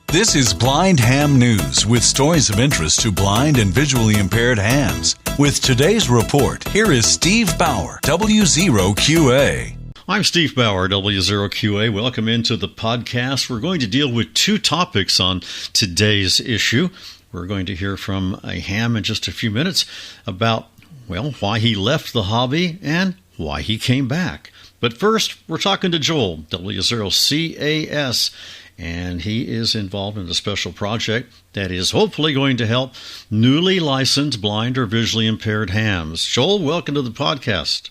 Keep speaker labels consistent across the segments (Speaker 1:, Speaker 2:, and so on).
Speaker 1: This is Blind Ham News with stories of interest to blind and visually impaired hams. With today's report, here is Steve Bauer, W0QA.
Speaker 2: I'm Steve Bauer, W0QA. Welcome into the podcast. We're going to deal with two topics on today's issue. We're going to hear from a ham in just a few minutes about, why he left the hobby and why he came back. But first, we're talking to Joel, W0CAS, and he is involved in a special project that is hopefully going to help newly licensed blind or visually impaired hams. Joel, welcome to the podcast.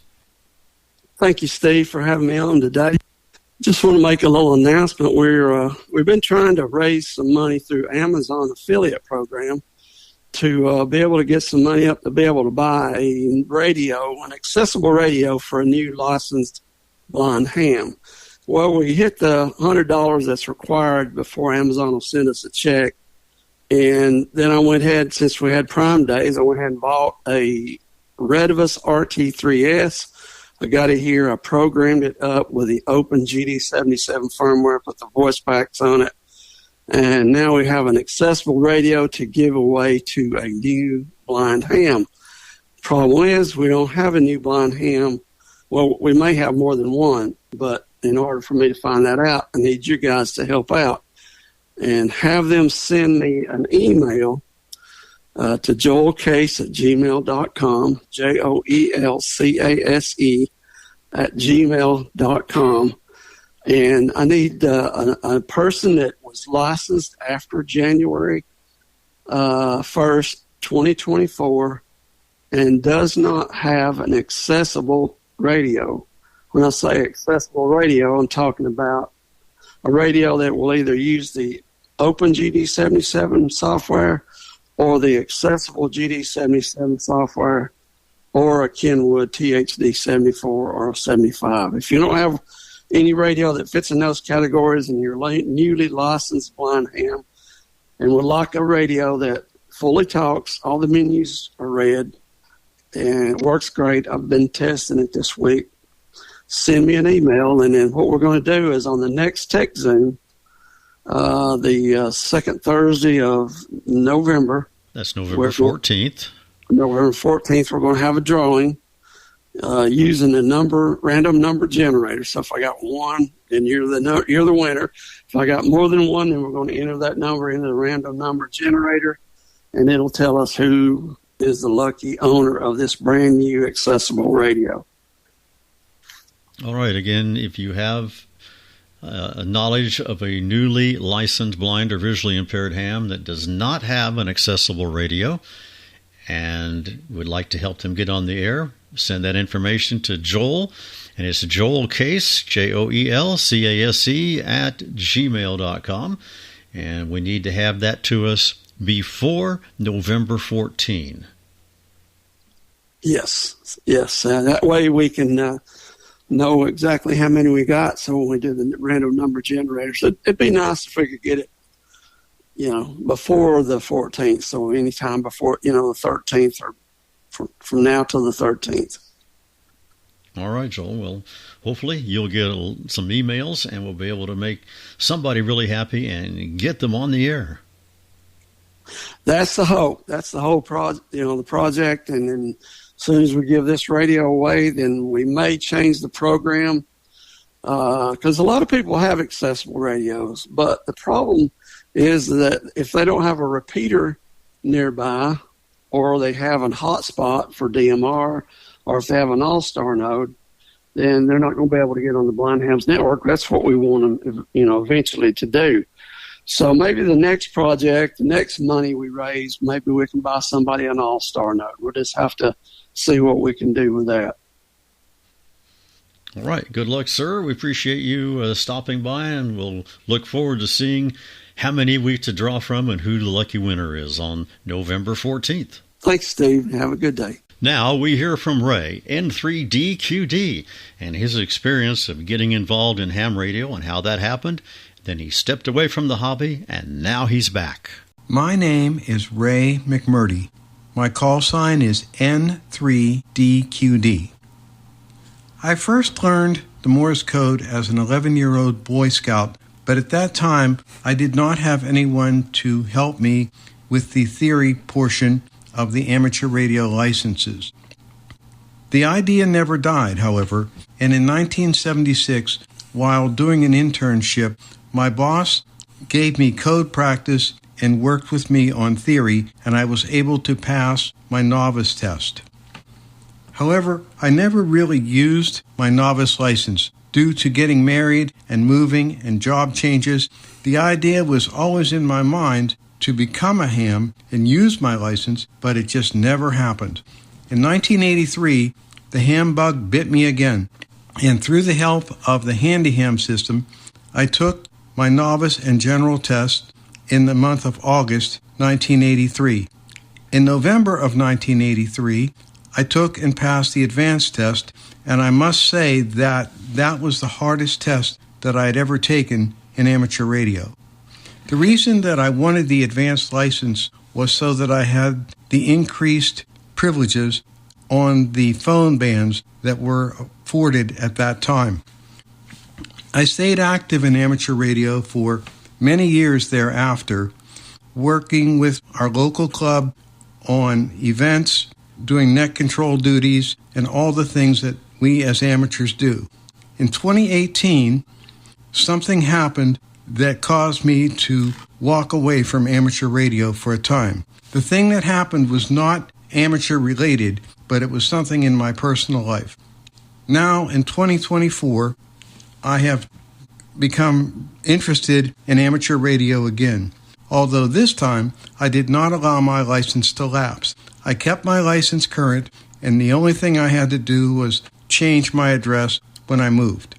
Speaker 3: Thank you, Steve, for having me on today. Just want to make a little announcement. We've been trying to raise some money through Amazon affiliate program to be able to get some money up to be able to buy a radio, an accessible radio for a new licensed blind ham. Well, we hit the $100 that's required before Amazon will send us a check. And then I went ahead, since we had Prime Days, I went ahead and bought a Redivus RT3S. I got it here. I programmed it up with the Open GD77 firmware, put the voice packs on it. And now we have an accessible radio to give away to a new blind ham. Problem is, we don't have a new blind ham. Well, we may have more than one, but in order for me to find that out, I need you guys to help out and have them send me an email to joelcase@gmail.com, JOELCASE @gmail.com. And I need a person that was licensed after January 1st, 2024, and does not have an accessible radio. When I say accessible radio, I'm talking about a radio that will either use the Open GD77 software or the accessible GD77 software or a Kenwood THD74 or 75. If you don't have any radio that fits in those categories and you're newly licensed blind ham and would like a radio that fully talks, all the menus are read, and it works great. I've been testing it this week. Send me an email, and then what we're going to do is on the next Tech Zoom, the second Thursday of November.
Speaker 2: That's November 14th.
Speaker 3: November 14th, we're going to have a drawing using the random number generator. So if I got one, then you're the winner. If I got more than one, then we're going to enter that number into the random number generator, and it'll tell us who is the lucky owner of this brand new accessible radio.
Speaker 2: All right. Again, if you have a knowledge of a newly licensed blind or visually impaired ham that does not have an accessible radio and would like to help them get on the air, send that information to Joel, and it's Joel Case, JOELCASE @gmail.com, and we need to have that to us before November 14.
Speaker 3: Yes. That way we can know exactly how many we got, so when we do the random number generators, it'd be nice if we could get it, before the 14th, so anytime before, the 13th, or from now till the 13th.
Speaker 2: All right, Joel. Well, hopefully you'll get some emails, and we'll be able to make somebody really happy and get them on the air.
Speaker 3: That's the hope. That's the whole the project, and then as soon as we give this radio away, then we may change the program, because a lot of people have accessible radios. But the problem is that if they don't have a repeater nearby, or they have a hotspot for DMR, or if they have an all-star node, then they're not going to be able to get on the Blind Hams network. That's what we want them, eventually to do. So maybe the next project, the next money we raise, maybe we can buy somebody an all-star node. We'll just have to see what we can do with that.
Speaker 2: All right. Good luck, sir. We appreciate you stopping by, and we'll look forward to seeing how many we to draw from and who the lucky winner is on November 14th.
Speaker 3: Thanks, Steve. Have a good day.
Speaker 2: Now we hear from Ray, N3DQD, and his experience of getting involved in ham radio and how that happened. Then he stepped away from the hobby, and now he's back.
Speaker 4: My name is Ray McMurdy. My call sign is N3DQD. I first learned the Morse code as an 11-year-old Boy Scout But at that time, I did not have anyone to help me with the theory portion of the amateur radio licenses. The idea never died, however, and in 1976, while doing an internship, my boss gave me code practice and worked with me on theory, and I was able to pass my novice test. However, I never really used my novice license. Due to getting married and moving and job changes, the idea was always in my mind to become a ham and use my license, but it just never happened. In 1983, the ham bug bit me again, and through the help of the Handy Ham system, I took my novice and general test in the month of August 1983. In November of 1983, I took and passed the advanced test, and I must say that was the hardest test that I had ever taken in amateur radio. The reason that I wanted the advanced license was so that I had the increased privileges on the phone bands that were afforded at that time. I stayed active in amateur radio for many years thereafter, working with our local club on events, doing net control duties, and all the things that we as amateurs do. In 2018, something happened that caused me to walk away from amateur radio for a time. The thing that happened was not amateur related, but it was something in my personal life. Now, in 2024, I have become interested in amateur radio again, although this time I did not allow my license to lapse. I kept my license current, and the only thing I had to do was change my address when I moved.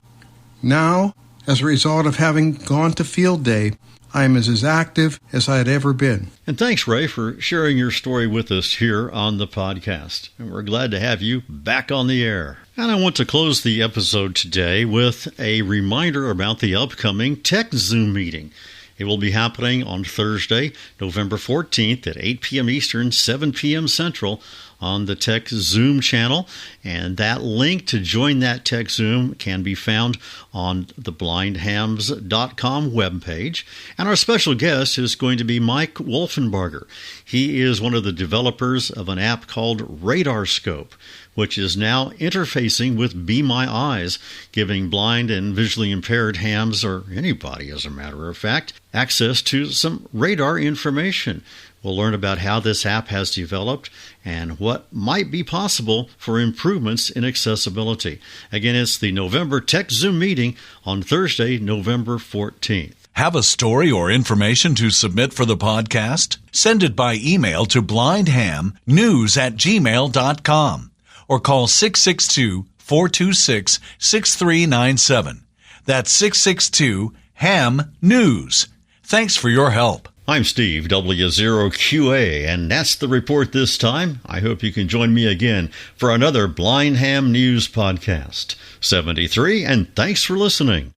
Speaker 4: Now, as a result of having gone to field day, I am as active as I had ever been.
Speaker 2: And thanks, Ray, for sharing your story with us here on the podcast. And we're glad to have you back on the air. And I want to close the episode today with a reminder about the upcoming Tech Zoom meeting. It will be happening on Thursday, November 14th at 8 p.m. Eastern, 7 p.m. Central on the Tech Zoom channel. And that link to join that Tech Zoom can be found on the blindhamnews.com webpage. And our special guest is going to be Mike Wolfenbarger. He is one of the developers of an app called RadarScope, which is now interfacing with Be My Eyes, giving blind and visually impaired hams, or anybody as a matter of fact, access to some radar information. We'll learn about how this app has developed and what might be possible for improvements in accessibility. Again, it's the November Tech Zoom meeting on Thursday, November 14th.
Speaker 1: Have a story or information to submit for the podcast? Send it by email to blindhamnews@gmail.com or call 662-426-6397. That's 662-HAM-NEWS. Thanks for your help.
Speaker 2: I'm Steve, W0QA, and that's the report this time. I hope you can join me again for another Blind Ham News podcast. 73, and thanks for listening.